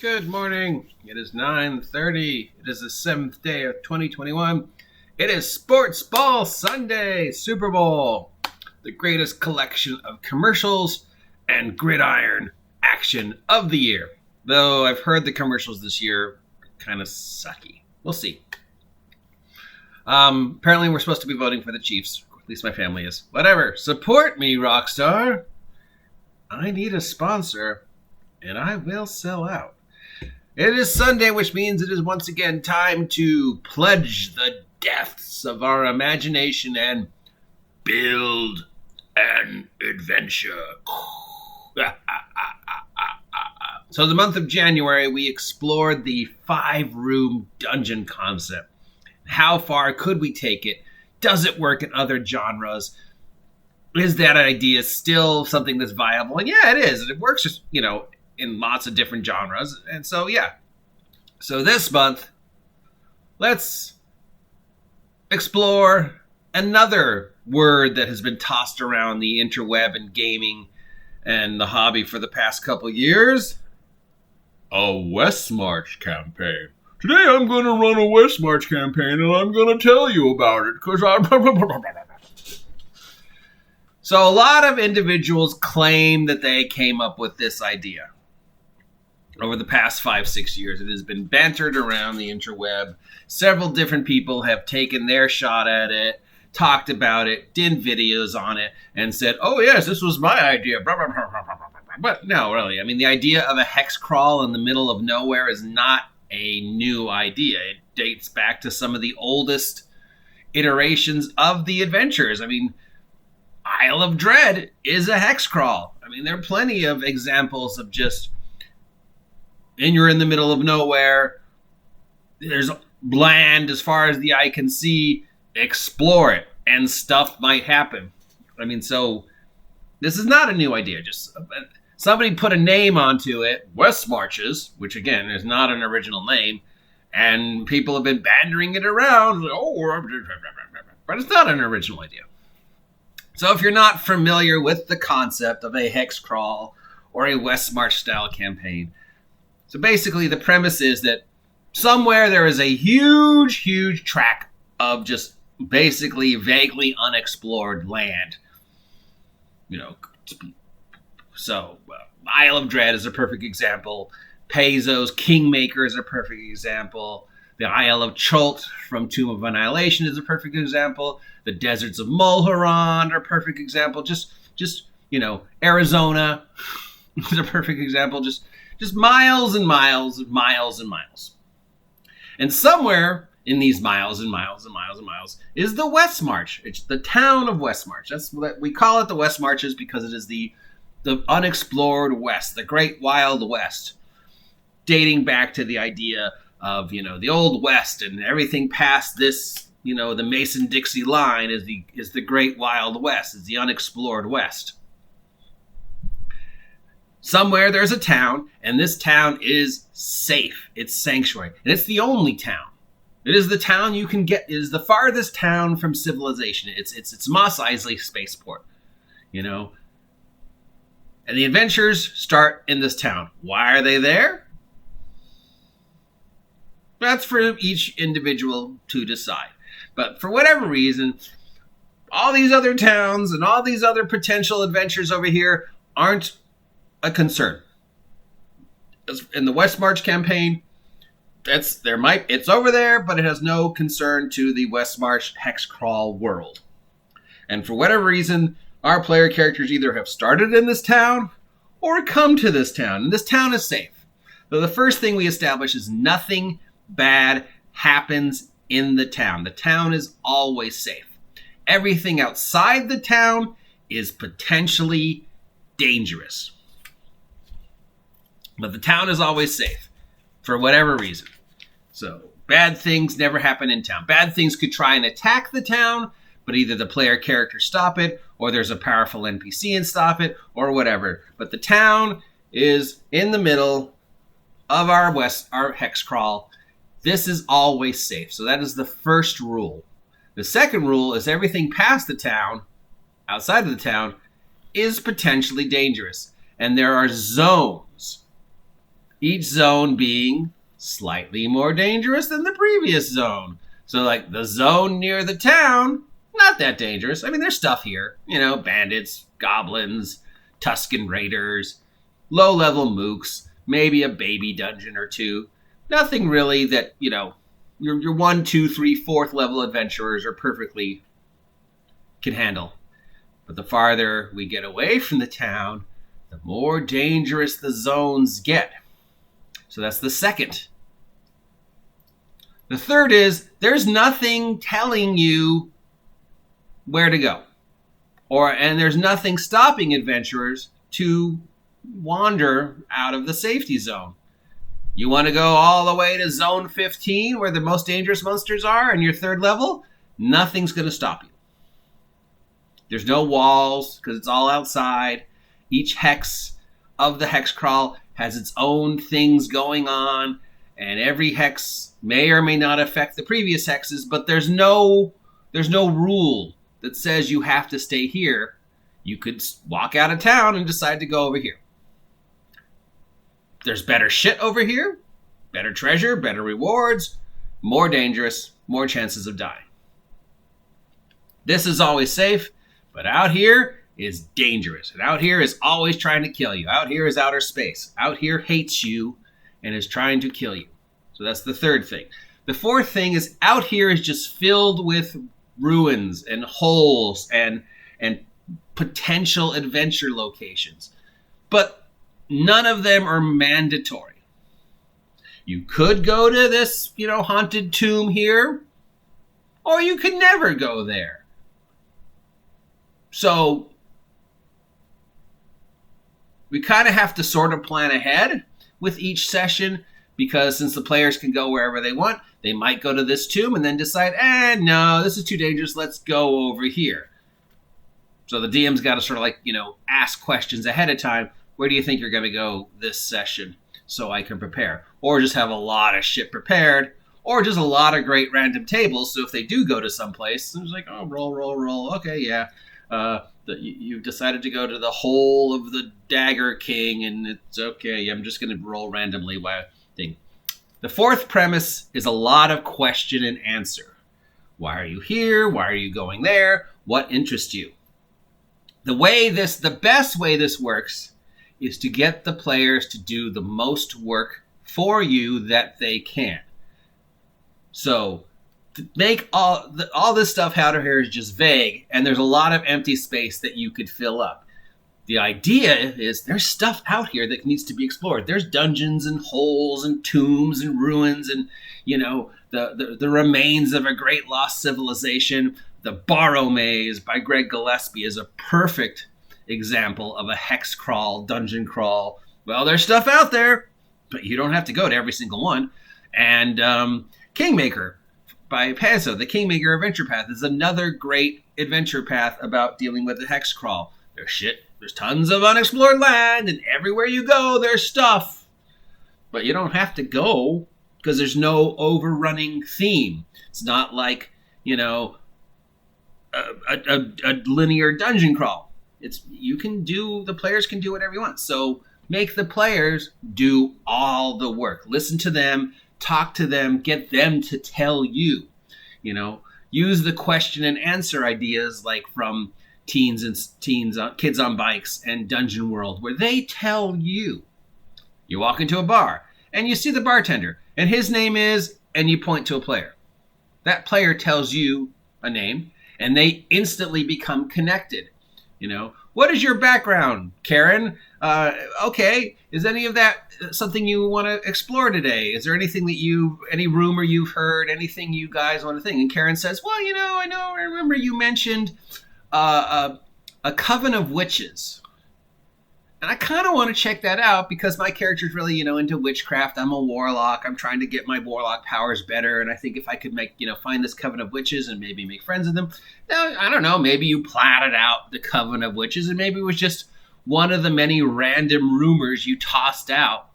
Good morning. It is 9:30. It is the 7th day of 2021. It is Sports Ball Sunday, Super Bowl. The greatest collection of commercials and gridiron action of the year. Though I've heard the commercials this year are kind of sucky. We'll see. Apparently we're supposed to be voting for the Chiefs. At least my family is. Whatever. Support me, Rockstar. I need a sponsor, and I will sell out. It is Sunday, which means it is once again time to pledge the depths of our imagination and build an adventure. So the month of January, we explored the 5-room dungeon concept. How far could we take it? Does it work in other genres? Is that idea still something that's viable? And yeah, it is. It works just, in lots of different genres. And so, yeah. So this month, let's explore another word that has been tossed around the interweb and gaming and the hobby for the past couple years. A Westmarch campaign. Today I'm going to run a Westmarch campaign and I'm going to tell you about it because I'm... So a lot of individuals claim that they came up with this idea. Over the past 5-6 years, it has been bantered around the interweb. Several different people have taken their shot at it, talked about it, did videos on it, and said, oh yes, this was my idea. But no, really. I mean, the idea of a hexcrawl in the middle of nowhere is not a new idea. It dates back to some of the oldest iterations of the adventures. I mean, Isle of Dread is a hexcrawl. I mean, there are plenty of examples of just, and you're in the middle of nowhere, there's land as far as the eye can see, explore it, and stuff might happen. I mean, so this is not a new idea. Just somebody put a name onto it, Westmarches, which again is not an original name, and people have been bandering it around. But it's not an original idea. So if you're not familiar with the concept of a hexcrawl or a Westmarch style campaign, so basically the premise is that somewhere there is a huge tract of just basically vaguely unexplored land. So Isle of Dread is a perfect example. Pezo's Kingmaker is a perfect example. The Isle of Chult from Tomb of Annihilation is a perfect example. The deserts of Mulholland are a perfect example. Just Arizona is a perfect example. Just miles and miles and miles and miles. And somewhere in these miles and miles and miles and miles is the Westmarch. It's the town of Westmarch. That's what we call it, the Westmarches, because it is the unexplored West, the Great Wild West, dating back to the idea of, the Old West, and everything past this, the Mason-Dixie line is the Great Wild West, is the unexplored West. Somewhere there's a town, and this town is safe. It's sanctuary, and it's the only town. It is the town you can get. It is the farthest town from civilization. It's Mos Eisley Spaceport, And the adventures start in this town. Why are they there? That's for each individual to decide. But for whatever reason, all these other towns and all these other potential adventures over here aren't a concern. In the Westmarch campaign, it's over there, but it has no concern to the Westmarch hexcrawl world. And for whatever reason, our player characters either have started in this town or come to this town, and this town is safe. So the first thing we establish is nothing bad happens in the town. The town is always safe. Everything outside the town is potentially dangerous. But the town is always safe for whatever reason. So bad things never happen in town. Bad things could try and attack the town, but either the player characters stop it, or there's a powerful NPC and stop it, or whatever. But the town is in the middle of our hexcrawl. This is always safe. So that is the first rule. The second rule is everything past the town, outside of the town, is potentially dangerous. And there are zones Each zone being slightly more dangerous than the previous zone. So, like, the zone near the town, not that dangerous. I mean, there's stuff here. Bandits, goblins, Tuscan raiders, low-level mooks, maybe a baby dungeon or two. Nothing really that, your 1, 2, 3, 4th level adventurers are perfectly can handle. But the farther we get away from the town, the more dangerous the zones get. So that's the second. The third is there's nothing telling you where to go. And there's nothing stopping adventurers to wander out of the safety zone. You want to go all the way to zone 15 where the most dangerous monsters are and your 3rd level? Nothing's going to stop you. There's no walls because it's all outside. Each hex of the Hexcrawl has its own things going on, and every hex may or may not affect the previous hexes, but there's no rule that says you have to stay here. You could walk out of town and decide to go over here. There's better shit over here, better treasure, better rewards, more dangerous, more chances of dying. This is always safe, but out here is dangerous. And out here is always trying to kill you. Out here is outer space. Out here hates you and is trying to kill you. So that's the third thing. The fourth thing is out here is just filled with ruins and holes and potential adventure locations. But none of them are mandatory. You could go to this, haunted tomb here, or you could never go there. So we kind of have to sort of plan ahead with each session, because since the players can go wherever they want, they might go to this tomb and then decide, no, this is too dangerous, let's go over here. So the DM's got to sort of ask questions ahead of time. Where do you think you're going to go this session so I can prepare? Or just have a lot of shit prepared, or just a lot of great random tables. So if they do go to someplace, it's like, oh, roll. Okay, yeah. You've decided to go to the hole of the Dagger King, and it's okay. I'm just going to roll randomly. The fourth premise is a lot of question and answer. Why are you here? Why are you going there? What interests you? The best way this works is to get the players to do the most work for you that they can. So to make all this stuff out of here is just vague, and there's a lot of empty space that you could fill up. The idea is there's stuff out here that needs to be explored. There's dungeons and holes and tombs and ruins and, the remains of a great lost civilization. The Borrow Maze by Greg Gillespie is a perfect example of a hex crawl, dungeon crawl. Well, there's stuff out there, but you don't have to go to every single one. And Kingmaker by Pezzo, the Kingmaker Adventure Path, is another great adventure path about dealing with the hex crawl. There's tons of unexplored land, and everywhere you go, there's stuff. But you don't have to go because there's no overrunning theme. It's not like, a linear dungeon crawl. The players can do whatever you want. So make the players do all the work. Listen to them, talk to them, get them to tell you. Use the question and answer ideas like from Kids on Bikes and Dungeon World, where they tell you. You walk into a bar and you see the bartender and his name is, and you point to a player. That player tells you a name and they instantly become connected. What is your background, Karen? Okay. Is any of that something you want to explore today? Is there anything any rumor you've heard, anything you guys want to think? And Karen says, well, I remember you mentioned a coven of witches. And I kind of want to check that out because my character's really, into witchcraft. I'm a warlock. I'm trying to get my warlock powers better. And I think if I could find this coven of witches and maybe make friends with them. Now, I don't know, maybe you plotted out the coven of witches and maybe it was just one of the many random rumors you tossed out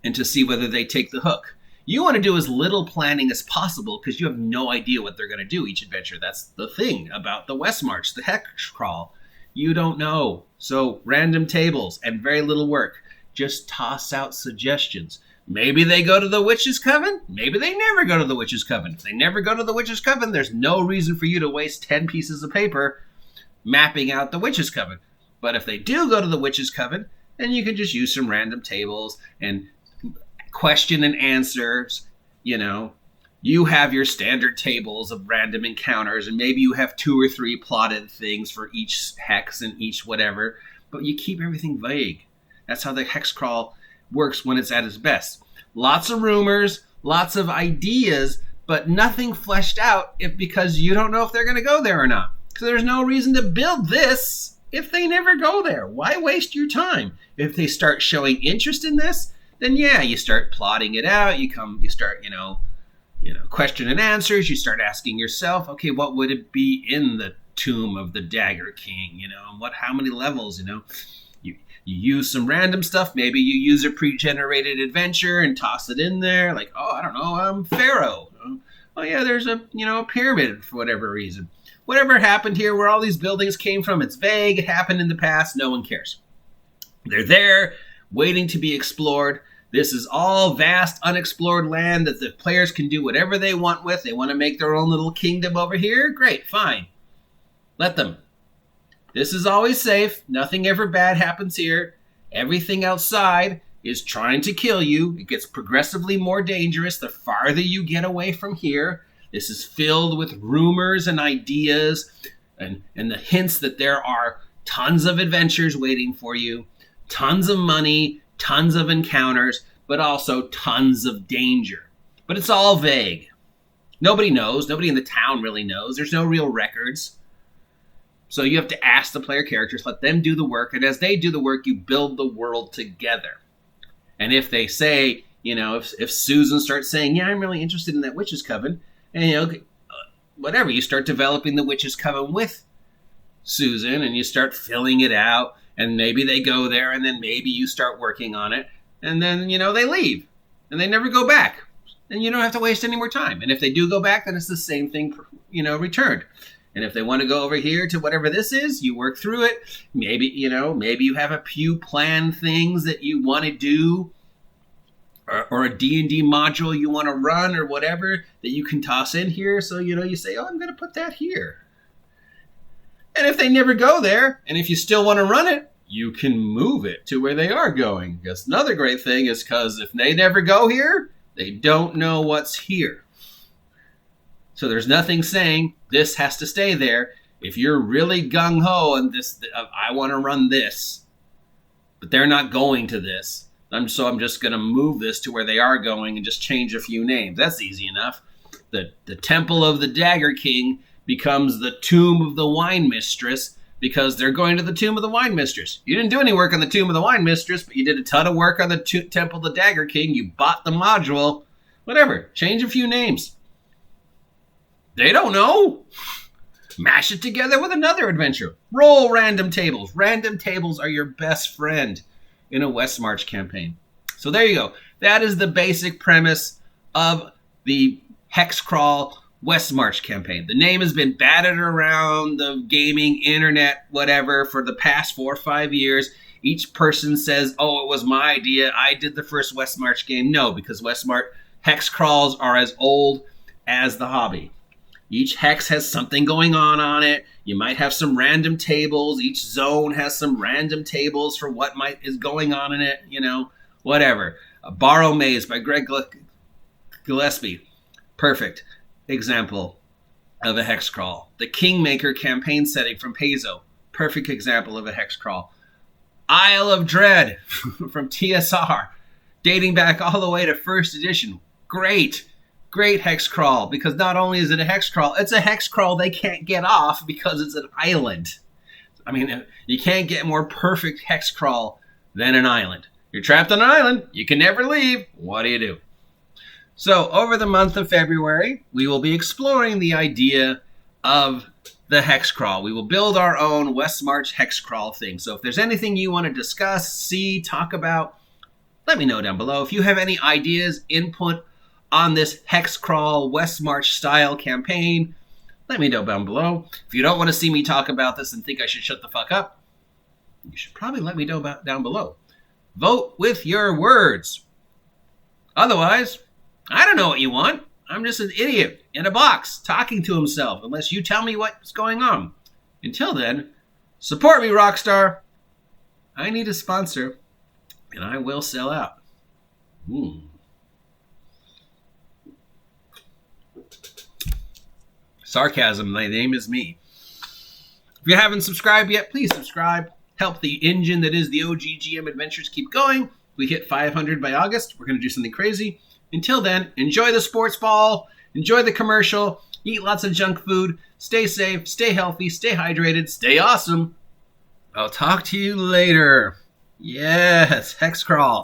and to see whether they take the hook. You want to do as little planning as possible because you have no idea what they're going to do each adventure. That's the thing about the Westmarch, the Hexcrawl. You don't know. So random tables and very little work. Just toss out suggestions. Maybe they go to the Witch's Coven. Maybe they never go to the Witch's Coven. If they never go to the Witch's Coven, there's no reason for you to waste 10 pieces of paper mapping out the Witch's Coven. But if they do go to the Witch's Coven, then you can just use some random tables and question and answers. You have your standard tables of random encounters, and maybe you have 2 or 3 plotted things for each hex and each whatever, but you keep everything vague. That's how the Hexcrawl works when it's at its best. Lots of rumors, lots of ideas, but nothing fleshed out because you don't know if they're going to go there or not. So there's no reason to build this if they never go there. Why waste your time? If they start showing interest in this, then yeah, you start plotting it out. You start, question and answers. You start asking yourself, okay, what would it be in the tomb of the Dagger King? How many levels? You use some random stuff. Maybe you use a pre-generated adventure and toss it in there. Like, oh, I don't know, Pharaoh. Oh yeah, there's a pyramid for whatever reason. Whatever happened here, where all these buildings came from, it's vague. It happened in the past. No one cares. They're there, waiting to be explored. This is all vast, unexplored land that the players can do whatever they want with. They want to make their own little kingdom over here? Great, fine. Let them. This is always safe. Nothing ever bad happens here. Everything outside is trying to kill you. It gets progressively more dangerous the farther you get away from here. This is filled with rumors and ideas and the hints that there are tons of adventures waiting for you, tons of money, tons of encounters, but also tons of danger. But it's all vague. Nobody knows. Nobody in the town really knows. There's no real records. So you have to ask the player characters, let them do the work, and as they do the work, you build the world together. And if they say, if Susan starts saying, yeah, I'm really interested in that Witch's Coven, and whatever, you start developing the Witch's Coven with Susan, and you start filling it out, and maybe they go there, and then maybe you start working on it, and then, they leave, and they never go back, and you don't have to waste any more time. And if they do go back, then it's the same thing, returned. And if they want to go over here to whatever this is, you work through it. Maybe you have a few planned things that you want to do, or a D&D module you want to run or whatever that you can toss in here. So, you say, oh, I'm going to put that here. And if they never go there, and if you still want to run it, you can move it to where they are going. Because another great thing is because if they never go here, they don't know what's here. So there's nothing saying this has to stay there. If you're really gung-ho and I want to run this, but they're not going to this, I'm just going to move this to where they are going and just change a few names. That's easy enough. The Temple of the Dagger King becomes the Tomb of the Wine Mistress because they're going to the Tomb of the Wine Mistress. You didn't do any work on the Tomb of the Wine Mistress, but you did a ton of work on the Temple of the Dagger King. You bought the module. Whatever. Change a few names. They don't know. Mash it together with another adventure. Roll random tables. Random tables are your best friend in a Westmarch campaign. So there you go. That is the basic premise of the Hexcrawl Westmarch campaign. The name has been batted around the gaming, internet, whatever, for the past 4 or 5 years. Each person says, oh, it was my idea. I did the first Westmarch game. No, because Westmarch Hexcrawls are as old as the hobby. Each hex has something going on it. You might have some random tables. Each zone has some random tables for what is going on in it, whatever. A Borrow Maze by Greg Gillespie. Perfect example of a hexcrawl. The Kingmaker campaign setting from Paizo. Perfect example of a hexcrawl. Isle of Dread from TSR. Dating back all the way to first edition. Great hex crawl, because not only is it a hex crawl, it's a hex crawl they can't get off because it's an island. I mean, you can't get more perfect hex crawl than an island. You're trapped on an island. You can never leave. What do you do? So over the month of February, we will be exploring the idea of the hex crawl. We will build our own Westmarch hex crawl thing. So if there's anything you want to discuss, see, talk about, let me know down below. If you have any ideas, input on this Hexcrawl Westmarch style campaign, let me know down below. If you don't want to see me talk about this and think I should shut the fuck up, you should probably let me know down below. Vote with your words. Otherwise, I don't know what you want. I'm just an idiot in a box talking to himself unless you tell me what's going on. Until then, support me, Rockstar. I need a sponsor, and I will sell out. Sarcasm, my name is me. If you haven't subscribed yet, please subscribe. Help the engine that is the OGGM Adventures keep going. We hit 500 by August. We're going to do something crazy. Until then, enjoy the sports ball. Enjoy the commercial. Eat lots of junk food. Stay safe. Stay healthy. Stay hydrated. Stay awesome. I'll talk to you later. Yes, Hexcrawl.